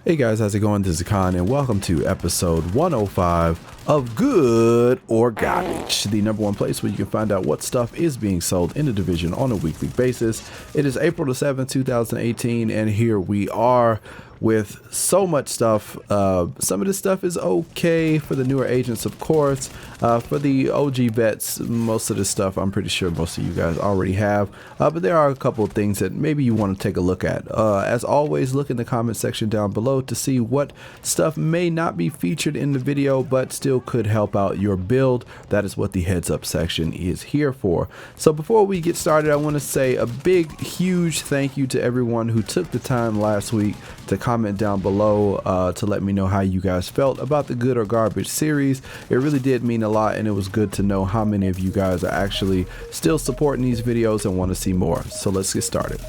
Hey guys, how's it going? This is Khan and welcome to episode 105 of Good or Garbage, the number one place where you can find out what stuff is being sold in the division on a weekly basis. It is April the 7th, 2018, and here we are with so much stuff. Some of this stuff is okay for the newer agents, of course. For the OG vets, most of this stuff I'm pretty sure most of you guys already have, but there are a couple of things that maybe you want to take a look at. As always, look in the comment section down below to see what stuff may not be featured in the video but still could help out your build. That is what the heads up section is here for. So before we get started, I want to say a big huge thank you to everyone who took the time last week to comment down below to let me know how you guys felt about the Good or Garbage series. It really did mean a lot, and it was good to know how many of you guys are actually still supporting these videos and want to see more. So let's get started.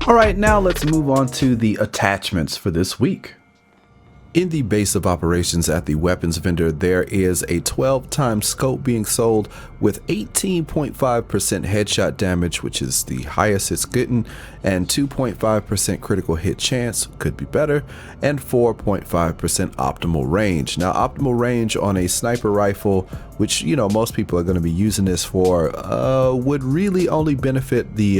All right, now let's move on to the attachments for this week. In the base of operations at the weapons vendor, there is a 12-time scope being sold with 18.5% headshot damage, which is the highest it's gotten, and 2.5% critical hit chance, could be better, and 4.5% optimal range. Now, optimal range on a sniper rifle, which, you know, most people are going to be using this for, would really only benefit the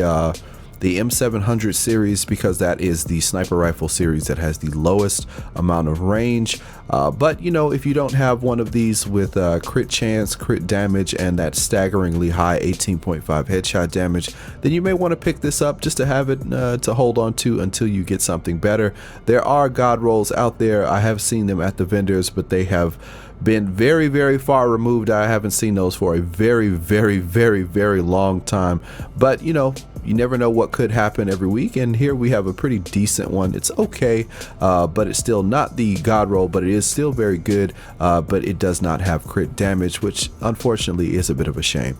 M700 series, because that is the sniper rifle series that has the lowest amount of range. But you know, if you don't have one of these with crit chance, crit damage, and that staggeringly high 18.5 headshot damage, then you may want to pick this up just to have it to hold on to until you get something better. There are god rolls out there. I have seen them at the vendors, but they have been very, very far removed. I haven't seen those for a very, very, very, very long time. But you know, you never know what could happen every week, and here we have a pretty decent one. It's okay, but it's still not the god roll, but it is still very good, but it does not have crit damage, which unfortunately is a bit of a shame.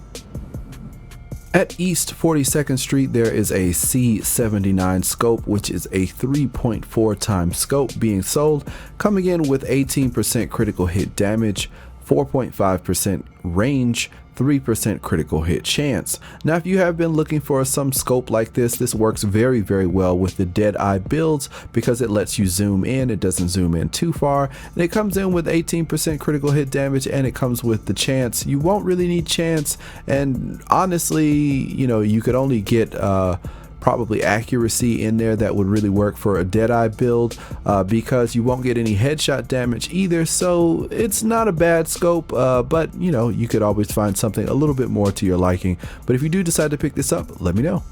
At East 42nd Street, there is a C79 scope, which is a 3.4 times scope being sold, coming in with 18% critical hit damage, 4.5% range, 3% critical hit chance. Now, if you have been looking for some scope like this works very, very well with the dead eye builds because it lets you zoom in. It doesn't zoom in too far, and it comes in with 18% critical hit damage, and it comes with the chance. You won't really need chance, and honestly, you know, you could only get probably accuracy in there that would really work for a Deadeye build, because you won't get any headshot damage either. So it's not a bad scope, but you know, you could always find something a little bit more to your liking. But if you do decide to pick this up, let me know.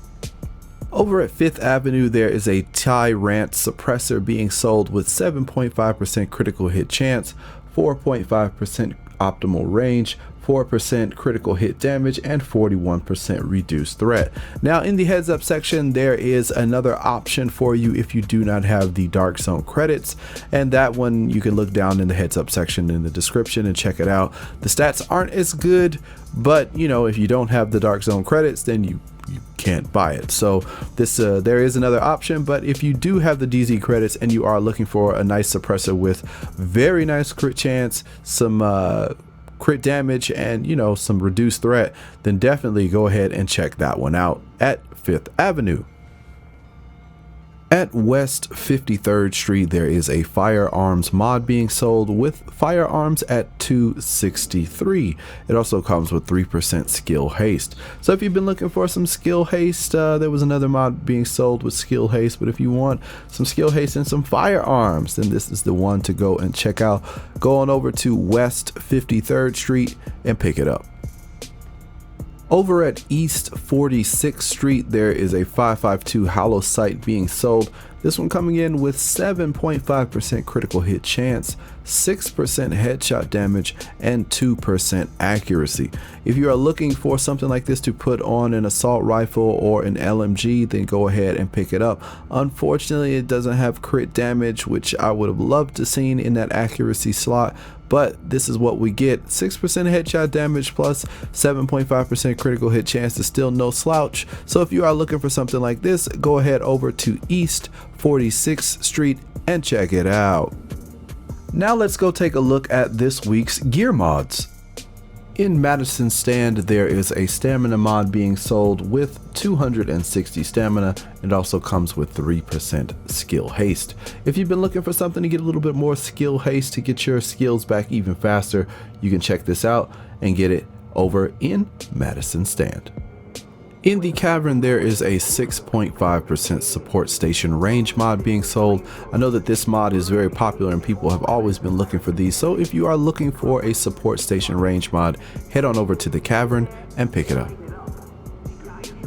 Over at 5th Avenue, there is a Ti-RANT suppressor being sold with 7.5% critical hit chance, 4.5% optimal range, 4% critical hit damage, and 41% reduced threat. Now, in the heads up section, there is another option for you if you do not have the Dark Zone credits, and that one you can look down in the heads up section in the description and check it out. The stats aren't as good, but you know, if you don't have the Dark Zone credits, then you can't buy it. So this there is another option, but if you do have the DZ credits and you are looking for a nice suppressor with very nice crit chance, some crit damage, and you know, some reduced threat, then definitely go ahead and check that one out at 5th Avenue. At West 53rd Street, there is a Firearms mod being sold with Firearms at $263. It also comes with 3% skill haste. So if you've been looking for some skill haste, there was another mod being sold with skill haste, but if you want some skill haste and some Firearms, then this is the one to go and check out. Go on over to West 53rd Street and pick it up. Over at East 46th Street, there is a 5.52 Halosight being sold. This one coming in with 7.5% critical hit chance, 6% headshot damage, and 2% accuracy. If you are looking for something like this to put on an assault rifle or an LMG, then go ahead and pick it up. Unfortunately, it doesn't have crit damage, which I would have loved to seen in that accuracy slot, but this is what we get. 6% headshot damage plus 7.5% critical hit chance is still no slouch. So if you are looking for something like this, go ahead over to East 46th Street and check it out. Now let's go take a look at this week's gear mods. In Madison Stand, there is a stamina mod being sold with 260 stamina. It also comes with 3% skill haste. If you've been looking for something to get a little bit more skill haste to get your skills back even faster, you can check this out and get it over in Madison Stand. In the Cavern, there is a 6.5% support station range mod being sold. I know that this mod is very popular and people have always been looking for these, so if you are looking for a support station range mod, head on over to the Cavern and pick it up.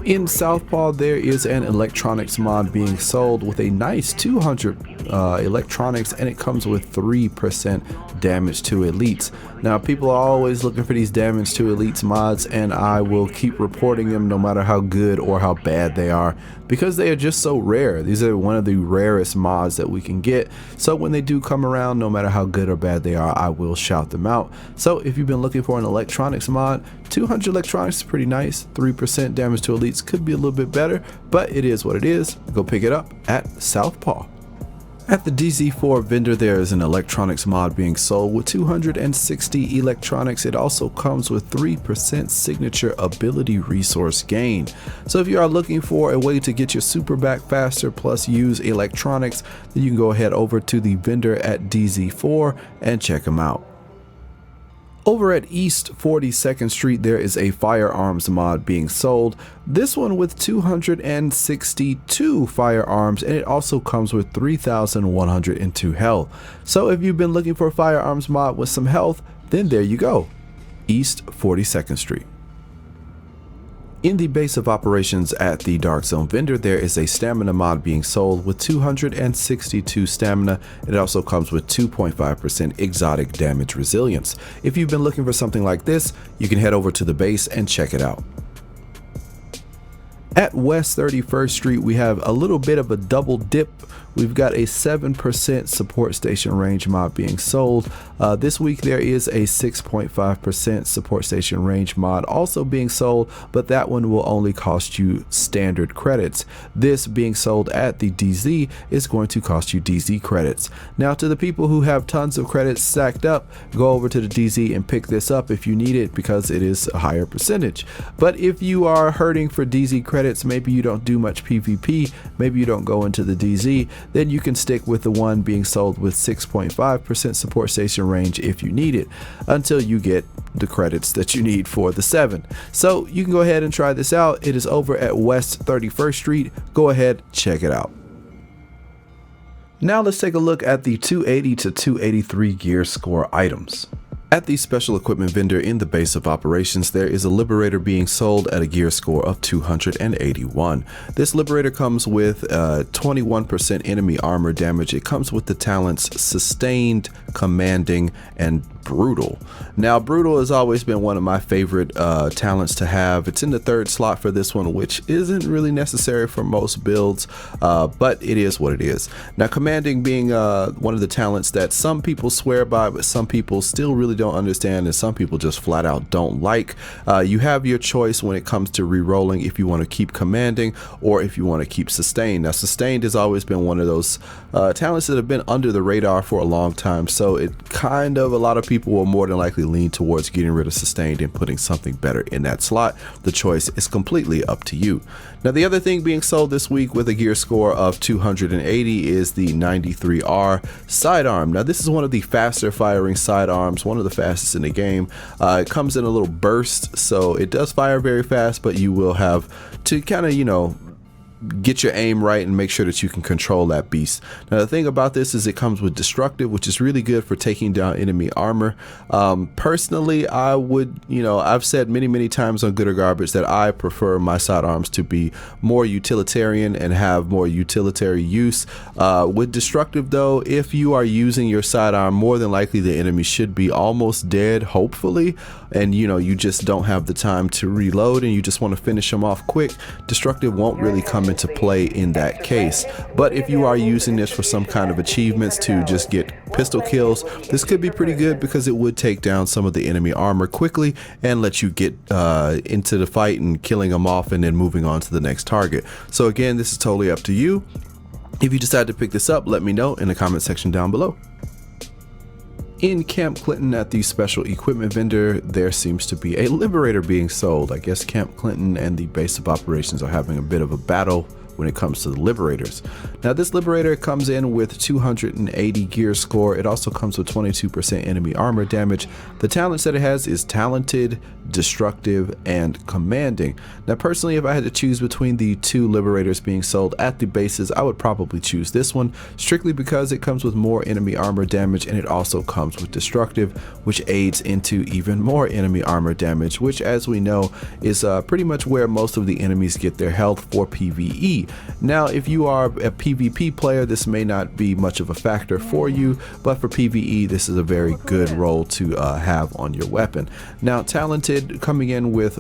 In Southpaw, there is an electronics mod being sold with a nice 200 electronics, and it comes with 3% damage to elites. Now, people are always looking for these damage to elites mods, and I will keep reporting them no matter how good or how bad they are, because they are just so rare. These are one of the rarest mods that we can get, so when they do come around, no matter how good or bad they are, I will shout them out. So if you've been looking for an electronics mod, 200 electronics is pretty nice. 3% damage to elites could be a little bit better, but it is what it is. Go pick it up at Southpaw. At the DZ4 vendor, there is an electronics mod being sold with 260 electronics. It also comes with 3% signature ability resource gain. So if you are looking for a way to get your super back faster plus use electronics, then you can go ahead over to the vendor at DZ4 and check them out. Over at East 42nd Street, there is a Firearms mod being sold. This one with 262 firearms, and it also comes with 3,102 health. So if you've been looking for a Firearms mod with some health, then there you go. East 42nd Street. In the base of operations at the Dark Zone vendor, there is a stamina mod being sold with 262 stamina. It also comes with 2.5% exotic damage resilience. If you've been looking for something like this, you can head over to the base and check it out. At West 31st Street, we have a little bit of a double dip. We've got a 7% support station range mod being sold. This week there is a 6.5% support station range mod also being sold, but that one will only cost you standard credits. This being sold at the DZ is going to cost you DZ credits. Now, to the people who have tons of credits stacked up, go over to the DZ and pick this up if you need it, because it is a higher percentage. But if you are hurting for DZ credits, maybe you don't do much PvP, maybe you don't go into the DZ, then you can stick with the one being sold with 6.5% support station range if you need it, until you get the credits that you need for the 7. So you can go ahead and try this out. It is over at West 31st Street. Go ahead, check it out. Now let's take a look at the 280 to 283 gear score items. At the special equipment vendor in the base of operations, there is a Liberator being sold at a gear score of 281. This Liberator comes with 21% enemy armor damage. It comes with the talents Sustained, Commanding, and Brutal. Now, Brutal has always been one of my favorite talents to have. It's in the 3rd slot for this one, which isn't really necessary for most builds, but it is what it is. Now, Commanding being one of the talents that some people swear by, but some people still really don't understand, and some people just flat out don't like. You have your choice when it comes to re-rolling, if you want to keep Commanding or if you want to keep Sustained. Now, Sustained has always been one of those talents that have been under the radar for a long time, so it kind of, a lot of people will more than likely lean towards getting rid of Sustained and putting something better in that slot. The choice is completely up to you. Now, the other thing being sold this week with a gear score of 280 is the 93R sidearm. Now, this is one of the faster firing sidearms, one of the fastest in the game. It comes in a little burst, so it does fire very fast, but you will have to kind of, get your aim right and make sure that you can control that beast. Now, the thing about this is it comes with destructive, which is really good for taking down enemy armor. Personally, I would, I've said many times on Good or Garbage that I prefer my sidearms to be more utilitarian and have more utilitarian use. With destructive though, if you are using your sidearm, more than likely the enemy should be almost dead, hopefully, and you just don't have the time to reload and you just want to finish them off quick. Destructive won't really come into play in that case. But if you are using this for some kind of achievements to just get pistol kills, this could be pretty good because it would take down some of the enemy armor quickly and let you get into the fight and killing them off and then moving on to the next target. So again, this is totally up to you. If you decide to pick this up, let me know in the comment section down below. In Camp Clinton at the special equipment vendor, there seems to be a Liberator being sold. I guess Camp Clinton and the base of operations are having a bit of a battle when it comes to the Liberators. Now this Liberator comes in with 280 gear score. It also comes with 22% enemy armor damage. The talents that it has is Talented, Destructive, and Commanding. Now personally, if I had to choose between the two Liberators being sold at the bases, I would probably choose this one, strictly because it comes with more enemy armor damage and it also comes with Destructive, which aids into even more enemy armor damage, which as we know is pretty much where most of the enemies get their health for PvE. Now if you are a PvP player, this may not be much of a factor for you, but for PvE this is a very good role to have on your weapon. Now Talented coming in with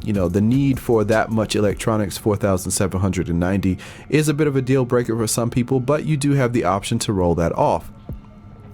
you know, the need for that much electronics, 4,790, is a bit of a deal breaker for some people, but you do have the option to roll that off.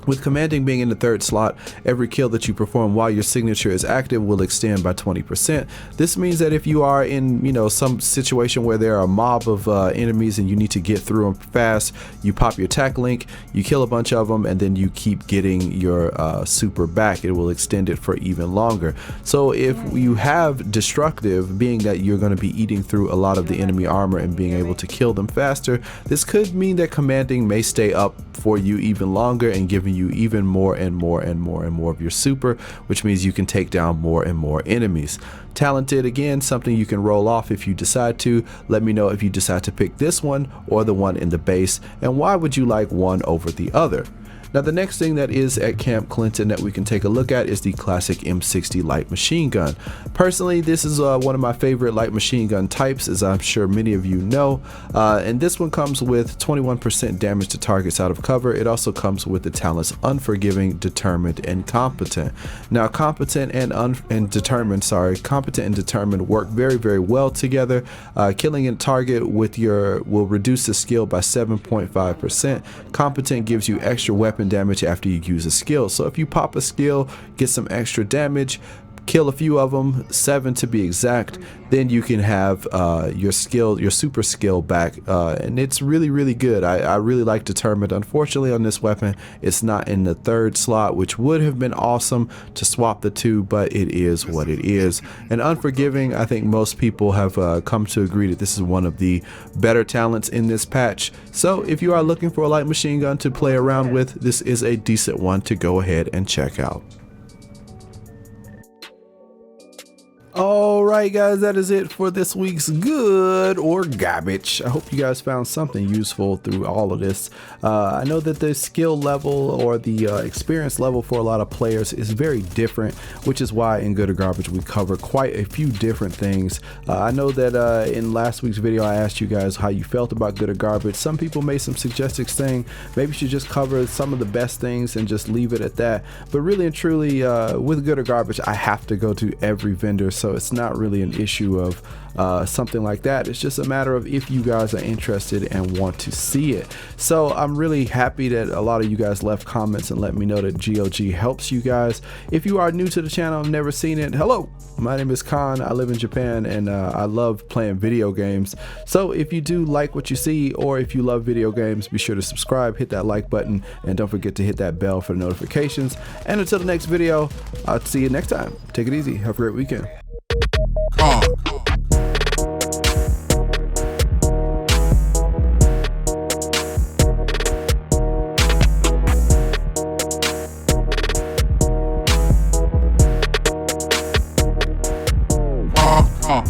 With Commanding being in the third slot, every kill that you perform while your signature is active will extend by 20%. This means that if you are in, you know, some situation where there are a mob of enemies and you need to get through them fast, you pop your attack link, you kill a bunch of them, and then you keep getting your super back. It will extend it for even longer. So if you have Destructive, being that you're going to be eating through a lot of the enemy armor and being able to kill them faster, this could mean that Commanding may stay up for you even longer and giving you even more and more and more and more of your super, which means you can take down more and more enemies. Talented, again, something you can roll off if you decide to. Let me know if you decide to pick this one or the one in the base, and why would you like one over the other. Now the next thing that is at Camp Clinton that we can take a look at is the classic M60 light machine gun. Personally, this is one of my favorite light machine gun types, as I'm sure many of you know, and this one comes with 21% damage to targets out of cover. It also comes with the talents Unforgiving, Determined, and Competent. Now competent and determined work very well together. Killing a target with will reduce the skill by 7.5%. Competent gives you extra weapon damage after you use a skill. So if you pop a skill, get some extra damage, kill a few of them, 7 to be exact, then you can have your super skill back, and it's really good. I really like Determined. Unfortunately on this weapon it's not in the third slot, which would have been awesome to swap the two, but it is what it is. And Unforgiving, I think most people have come to agree that this is one of the better talents in this patch. So if you are looking for a light machine gun to play around with, this is a decent one to go ahead and check out. Alright guys, that is it for this week's good or garbage. I hope you guys found something useful through all of this. I know that the skill level or the experience level for a lot of players is very different, which is why in good or garbage we cover quite a few different things. I know that in last week's video I asked you guys how you felt about good or garbage. Some people made some suggestions saying maybe you should just cover some of the best things and just leave it at that. But really and truly, with good or garbage, I have to go to every vendor, so it's not really an issue of something like that. It's just a matter of if you guys are interested and want to see it. So I'm really happy that a lot of you guys left comments and let me know that GOG helps you guys. If you are new to the channel and never seen it, hello, my name is Khan. I live in Japan and I love playing video games. So if you do like what you see, or if you love video games, be sure to subscribe, hit that like button, and don't forget to hit that bell for notifications. And until the next video, I'll see you next time. Take it easy. Have a great weekend. Huh.